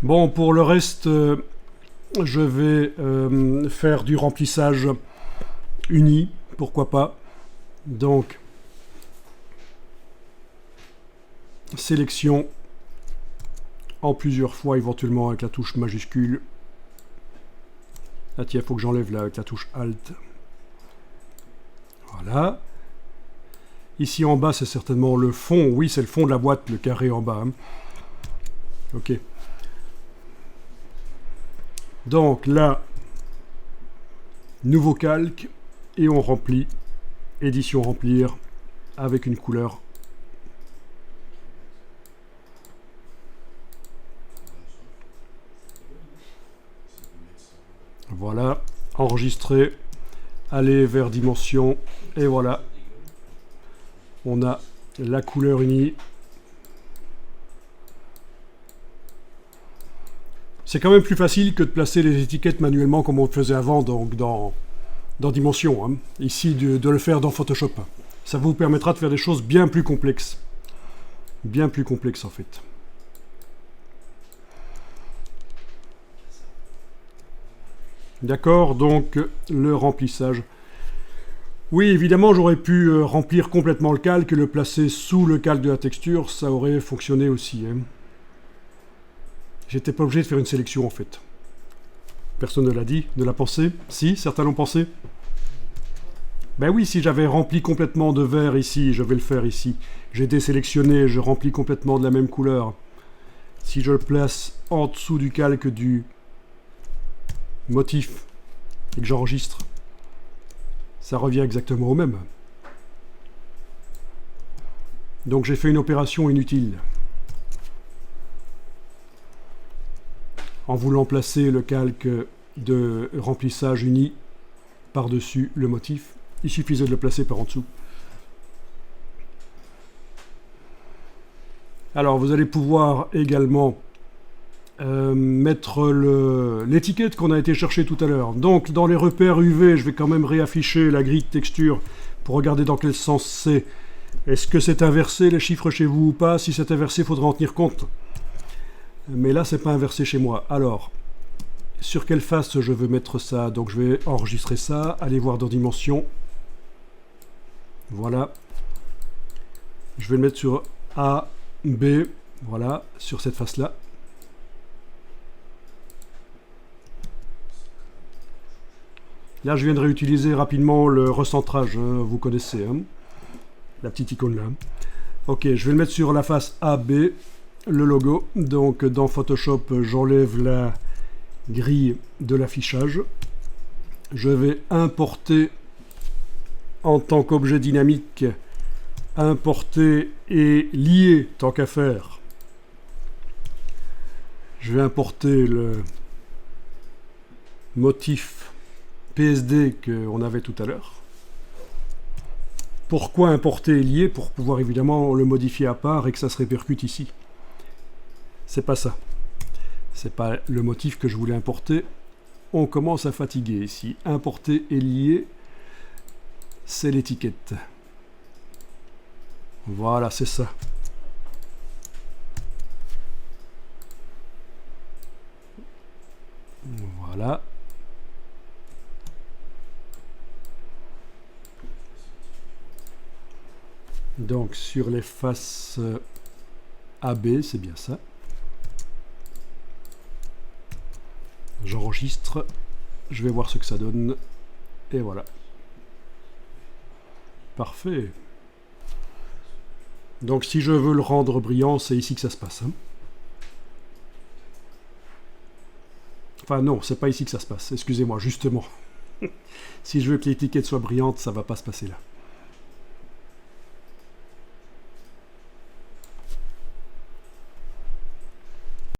Bon, pour le reste, je vais faire du remplissage uni, pourquoi pas. Donc, sélection en plusieurs fois, éventuellement avec la touche majuscule. Ah tiens, il faut que j'enlève là avec la touche Alt. Voilà. Ici en bas, c'est certainement le fond. Oui, c'est le fond de la boîte, le carré en bas. Hein. Ok. Donc là, nouveau calque, et on remplit, édition remplir, avec une couleur. Voilà, enregistrer, aller vers dimension, et voilà. On a la couleur unie. C'est quand même plus facile que de placer les étiquettes manuellement comme on le faisait avant donc dans Dimension. Hein. Ici, de le faire dans Photoshop. Ça vous permettra de faire des choses bien plus complexes. Bien plus complexes en fait. D'accord, donc le remplissage. Oui, évidemment, j'aurais pu remplir complètement le calque et le placer sous le calque de la texture. Ça aurait fonctionné aussi. Hein. J'étais pas obligé de faire une sélection en fait. Personne ne l'a dit, ne l'a pensé. Si, certains l'ont pensé. Ben oui, si j'avais rempli complètement de vert ici, je vais le faire ici. J'ai désélectionné, je remplis complètement de la même couleur. Si je le place en dessous du calque du motif et que j'enregistre, ça revient exactement au même. Donc j'ai fait une opération inutile. En voulant placer le calque de remplissage uni par-dessus le motif, il suffisait de le placer par en dessous. Alors vous allez pouvoir également mettre l'étiquette qu'on a été chercher tout à l'heure. Donc dans les repères UV, je vais quand même réafficher la grille de texture pour regarder dans quel sens c'est. Est-ce que c'est inversé les chiffres chez vous ou pas? Si c'est inversé, il faudra en tenir compte. Mais là, c'est pas inversé chez moi. Alors, sur quelle face je veux mettre ça? Donc je vais enregistrer ça, aller voir dans Dimension. Voilà. Je vais le mettre sur A, B, voilà, sur cette face-là. Là, je viens de réutiliser rapidement le recentrage, hein, vous connaissez, hein, la petite icône là. Ok, je vais le mettre sur la face AB, le logo. Donc dans Photoshop, j'enlève la grille de l'affichage. Je vais importer en tant qu'objet dynamique, importer et lier tant qu'à faire. Je vais importer le motif PSD qu'on avait tout à l'heure. Pourquoi importer et lier? Pour pouvoir évidemment le modifier à part et que ça se répercute ici. C'est pas ça. C'est pas le motif que je voulais importer. On commence à fatiguer ici. Importer et lier, c'est l'étiquette. Voilà, c'est ça. Voilà. Donc sur les faces AB, c'est bien ça. J'enregistre, je vais voir ce que ça donne, et voilà. Parfait. Donc si je veux le rendre brillant, c'est ici que ça se passe. Hein. Enfin non, c'est pas ici que ça se passe, excusez-moi, justement. Si je veux que l'étiquette soit brillante, ça va pas se passer là.